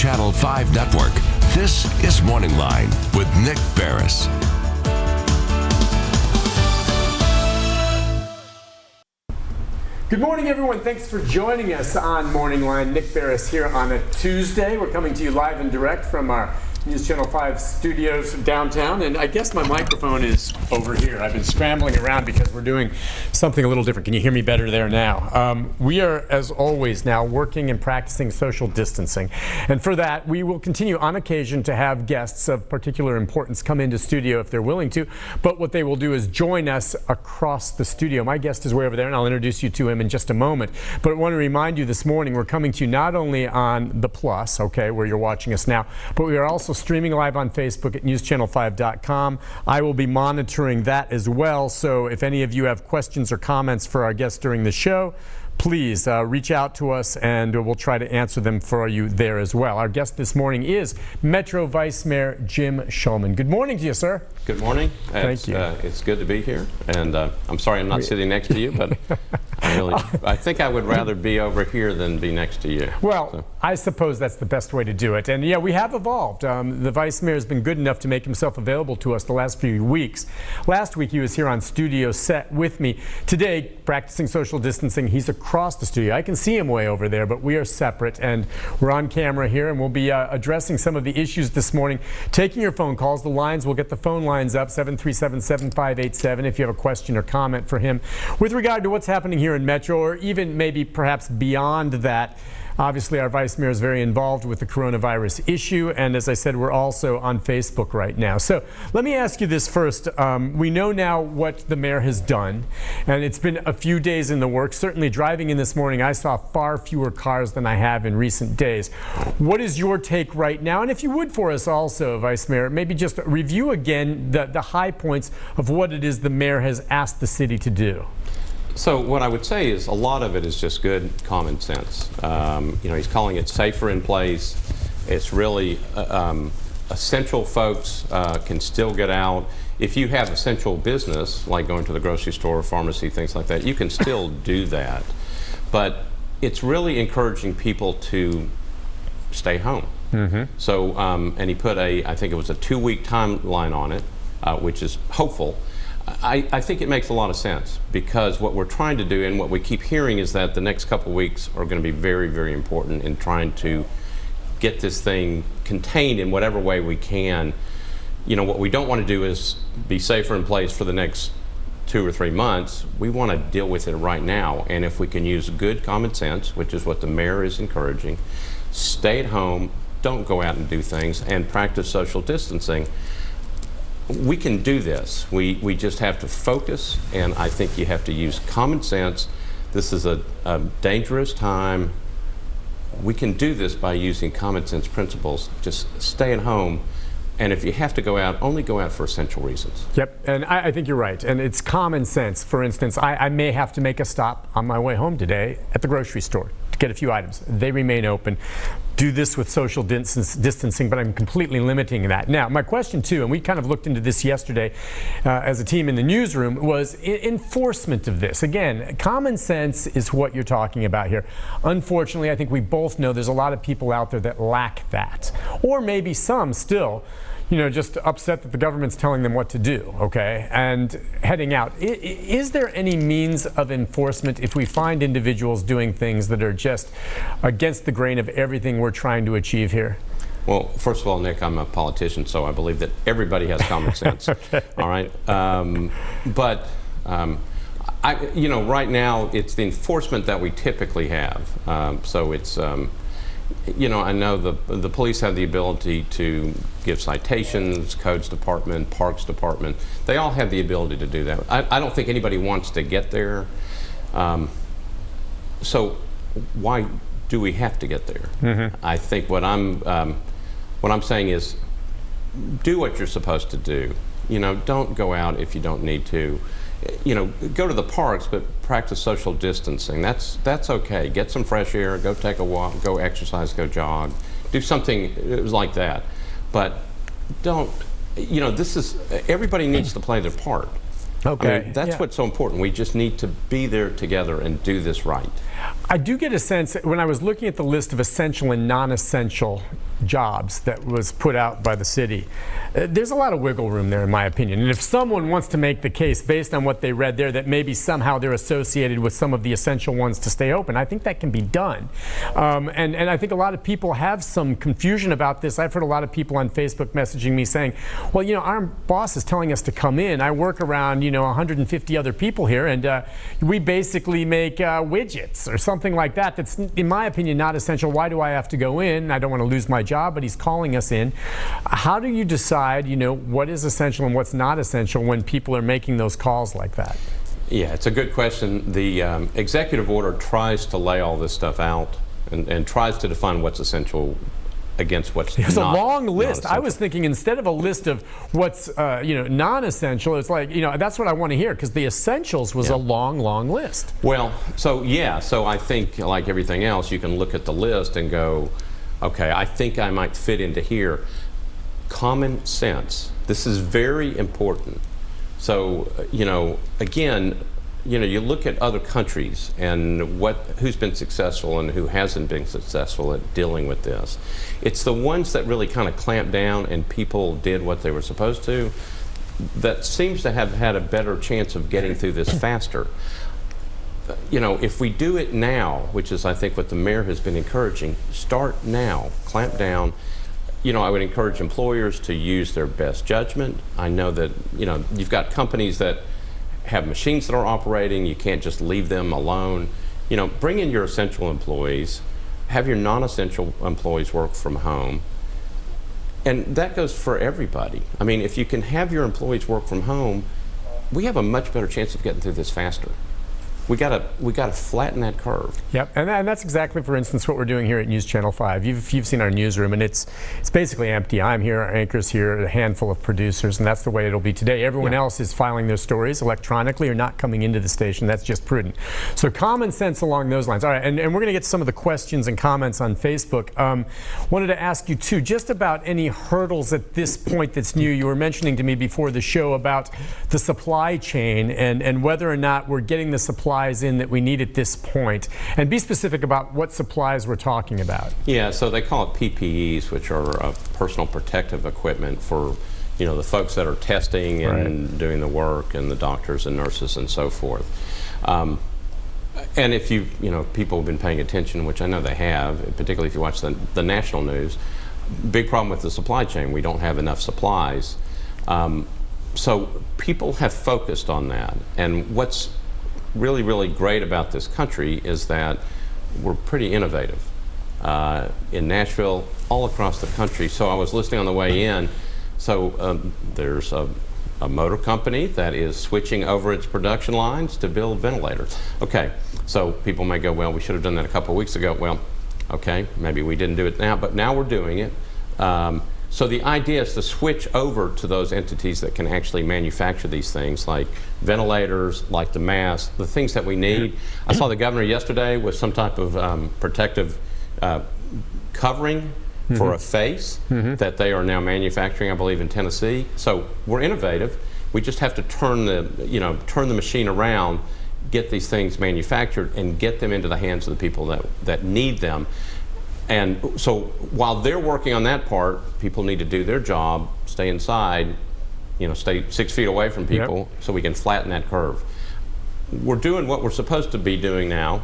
Channel 5 Network, this is MorningLine with Nick Beres. Good morning, everyone. Thanks for joining us on MorningLine. Nick Beres here on a Tuesday. We're coming to you live and direct from our News Channel 5 studios downtown, and I guess my microphone is over here. I've been scrambling around because we're doing something a little different. Can you hear me better there now? We are, as always, now working and practicing social distancing, and for that, we will continue on occasion to have guests of particular importance come into studio if they're willing to, but what they will do is join us across the studio. My guest is way over there, and I'll introduce you to him in just a moment, but I want to remind you this morning we're coming to you not only on the Plus, okay, where you're watching us now, but we are also streaming live on Facebook at newschannel5.com. I will be monitoring that as well, so if any of you have questions or comments for our guests during the show, please reach out to us and we'll try to answer them for you there as well. Our guest this morning is Metro Vice-Mayor Jim Shulman. Good morning to you, sir. Good morning. Thank you. It's good to be here, and I'm sorry I'm not sitting next to you, but I think I would rather be over here than be next to you. Well, so. I suppose that's the best way to do it. And yeah, we have evolved. The Vice Mayor has been good enough to make himself available to us the last few weeks. Last week he was here on studio set with me. Today, practicing social distancing, he's across the studio. I can see him way over there, but we are separate, and we're on camera here, and we'll be addressing some of the issues this morning, taking your phone calls. The lines, we'll get the phone lines up, 737-7587, if you have a question or comment for him with regard to what's happening here in Metro, or even maybe perhaps beyond that. Obviously, our Vice Mayor is very involved with the coronavirus issue, and as I said, we're also on Facebook right now. So let me ask you this first. We know now what the mayor has done, and it's been a few days in the works. Certainly driving in this morning, I saw far fewer cars than I have in recent days. What is your take right now? And if you would for us also, Vice Mayor, maybe just review again the high points of what it is the mayor has asked the city to do. So what I would say is a lot of it is just good common sense. He's calling it safer in place. It's really essential folks can still get out. If you have essential business, like going to the grocery store, pharmacy, things like that, you can still do that. But it's really encouraging people to stay home. Mm-hmm. So, and he put I think it was a 2-week timeline on it, which is hopeful. I think it makes a lot of sense, because what we're trying to do and what we keep hearing is that the next couple of weeks are going to be very, very important in trying to get this thing contained in whatever way we can. You know, what we don't want to do is be safer in place for the next 2 or 3 months. We want to deal with it right now, and if we can use good common sense, which is what the mayor is encouraging, stay at home, don't go out and do things, and practice social distancing, we can do this. We just have to focus, and I think you have to use common sense. This is a dangerous time. We can do this by using common sense principles. Just stay at home, and if you have to go out, only go out for essential reasons. Yep, and I think you're right, and it's common sense. For instance, I may have to make a stop on my way home today at the grocery store to get a few items. They remain open. Do this with social distancing, but I'm completely limiting that. Now, my question too, and we kind of looked into this yesterday as a team in the newsroom, was enforcement of this. Again, common sense is what you're talking about here. Unfortunately, I think we both know there's a lot of people out there that lack that, or maybe some still, just upset that the government's telling them what to do, okay, and heading out. Is there any means of enforcement if we find individuals doing things that are just against the grain of everything we're trying to achieve here? Well, first of all, Nick, I'm a politician, so I believe that everybody has common sense. Okay. All right, right now it's the enforcement that we typically have. So it's. I know the police have the ability to give citations, codes department, parks department. They all have the ability to do that. I don't think anybody wants to get there. So why do we have to get there? Mm-hmm. I think what I'm saying is, do what you're supposed to do. Don't go out if you don't need to. Go to the parks, but practice social distancing. That's okay. Get some fresh air, go take a walk, go exercise, go jog, do something like that. But don't, everybody needs to play their part. Okay. I mean, that's what's so important. We just need to be there together and do this right. I do get a sense, when I was looking at the list of essential and non-essential jobs that was put out by the city. There's a lot of wiggle room there, in my opinion. And if someone wants to make the case based on what they read there that maybe somehow they're associated with some of the essential ones to stay open, I think that can be done. And I think a lot of people have some confusion about this. I've heard a lot of people on Facebook messaging me saying, well, you know, our boss is telling us to come in. I work around, you know, 150 other people here, and we basically make widgets or something like that. That's, in my opinion, not essential. Why do I have to go in? I don't want to lose my job, but he's calling us in. How do you decide, you know, what is essential and what's not essential when people are making those calls like that? Yeah, it's a good question. The executive order tries to lay all this stuff out and tries to define what's essential against what's There's not. There's a long list. I was thinking instead of a list of what's you know, non-essential, it's like, you know, that's what I want to hear, because the essentials was a long, long list. Well, so yeah, so I think like everything else, you can look at the list and go, okay, I think I might fit into here. Common sense. This is very important. So, you know, again, you know, you look at other countries and who's been successful and who hasn't been successful at dealing with this. It's the ones that really kind of clamped down and people did what they were supposed to that seems to have had a better chance of getting through this faster. You know, if we do it now, which is I think what the mayor has been encouraging, start now, clamp down. You know, I would encourage employers to use their best judgment. I know that, you know, you've got companies that have machines that are operating. You can't just leave them alone. You know, bring in your essential employees, have your non-essential employees work from home. And that goes for everybody. I mean, if you can have your employees work from home, we have a much better chance of getting through this faster. We gotta flatten that curve. Yep, and that's exactly, for instance, what we're doing here at News Channel 5. You've seen our newsroom, and it's basically empty. I'm here, our anchor's here, a handful of producers, and that's the way it'll be today. Everyone else is filing their stories electronically or not coming into the station. That's just prudent. So common sense along those lines. All right, and we're going to get some of the questions and comments on Facebook. Wanted to ask you, too, just about any hurdles at this point that's new. You were mentioning to me before the show about the supply chain and whether or not we're getting the supplies in that we need at this point, and be specific about what supplies we're talking about. Yeah, so they call it PPEs, which are personal protective equipment for, you know, the folks that are testing and doing the work, and the doctors and nurses and so forth. And if you know, people have been paying attention, which I know they have, particularly if you watch the national news, big problem with the supply chain. We don't have enough supplies. So people have focused on that, and what's really, really great about this country is that we're pretty innovative. In Nashville, all across the country. So I was listening on the way in. So there's a motor company that is switching over its production lines to build ventilators. Okay, so people may go, well, we should have done that a couple of weeks ago. Well, okay, maybe we didn't do it now, but now we're doing it. So the idea is to switch over to those entities that can actually manufacture these things, like ventilators, like the masks, the things that we need. I saw the governor yesterday with some type of protective covering for a face that they are now manufacturing, I believe, in Tennessee. So we're innovative. We just have to turn the machine around, get these things manufactured, and get them into the hands of the people that need them. And so while they're working on that part, people need to do their job, stay inside, you know, stay 6 feet away from people, so we can flatten that curve. We're doing what we're supposed to be doing now.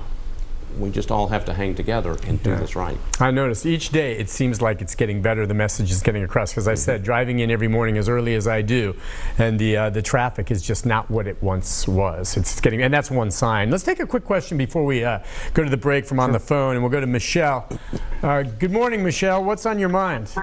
We just all have to hang together and do this right. I noticed each day it seems like it's getting better. The message is getting across. Because I said, driving in every morning as early as I do, and the traffic is just not what it once was. It's getting, and that's one sign. Let's take a quick question before we go to the break from on the phone, and we'll go to Michelle. Good morning, Michelle. What's on your mind?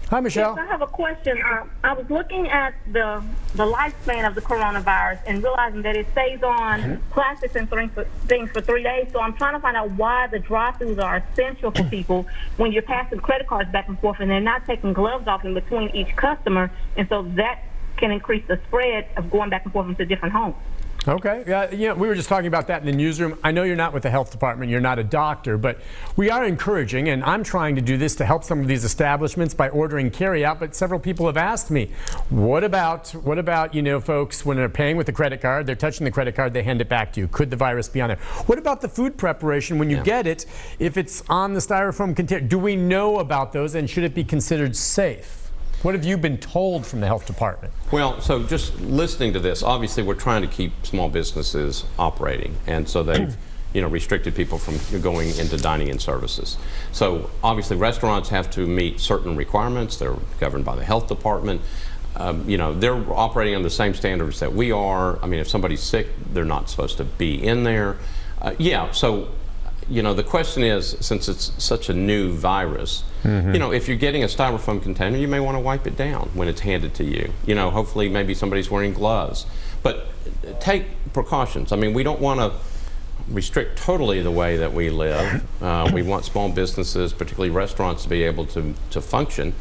Hi, Michelle. Yes, I have a question. I was looking at the lifespan of the coronavirus and realizing that it stays on plastics and things for 3 days. So I'm trying to find out why the drive-thrus are essential for people when you're passing credit cards back and forth and they're not taking gloves off in between each customer. And so that can increase the spread of going back and forth into different homes. Okay. We were just talking about that in the newsroom. I know you're not with the health department, you're not a doctor, but we are encouraging, and I'm trying to do this to help some of these establishments by ordering carry-out, but several people have asked me, what about, folks, when they're paying with a credit card, they're touching the credit card, they hand it back to you. Could the virus be on there? What about the food preparation when you get it, if it's on the styrofoam container? Do we know about those, and should it be considered safe? What have you been told from the health department? Well, so just listening to this, obviously we're trying to keep small businesses operating, and so they've restricted people from going into dining in services. So obviously restaurants have to meet certain requirements. They're governed by the health department. They're operating on the same standards that we are. I mean, if somebody's sick, they're not supposed to be in there. The question is, since it's such a new virus, if you're getting a styrofoam container, you may want to wipe it down when it's handed to you. Hopefully maybe somebody's wearing gloves. But take precautions. I mean, we don't want to restrict totally the way that we live. We want small businesses, particularly restaurants, to be able to function.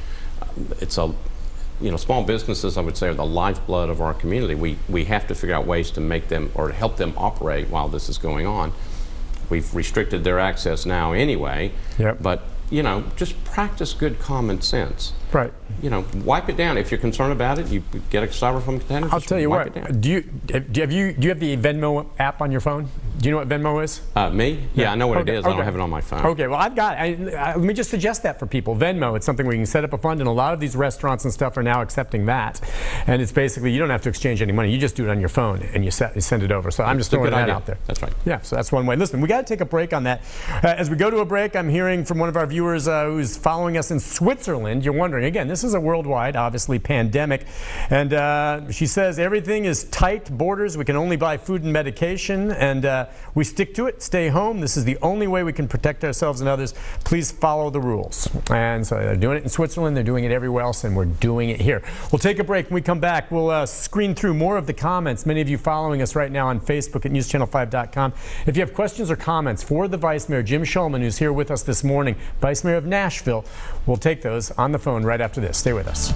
Small businesses, I would say, are the lifeblood of our community. We have to figure out ways to make them or to help them operate while this is going on. We've restricted their access now anyway, but just practice good common sense. Right. Wipe it down. If you're concerned about it, you get a styrofoam container. I'll tell you what. Do you have the Venmo app on your phone? Do you know what Venmo is? Me? Yeah, I know what it is. I don't have it on my phone. Okay, well, I've got it. Let me just suggest that for people. Venmo, it's something where you can set up a fund, and a lot of these restaurants and stuff are now accepting that. And it's basically, you don't have to exchange any money. You just do it on your phone, and you send it over. So I'm just throwing that out there. That's right. Yeah, so that's one way. Listen, we got to take a break on that. As we go to a break, I'm hearing from one of our viewers who's following us in Switzerland. You're wondering, again, this is a worldwide, obviously, pandemic. And she says everything is tight, borders. We can only buy food and medication, and we stick to it. Stay home. This is the only way we can protect ourselves and others. Please follow the rules. And so they're doing it in Switzerland. They're doing it everywhere else, and we're doing it here. We'll take a break. When we come back, we'll screen through more of the comments. Many of you following us right now on Facebook at newschannel5.com. If you have questions or comments for the Vice Mayor, Jim Shulman, who's here with us this morning, Vice Mayor of Nashville, we'll take those on the phone right after this. Stay with us.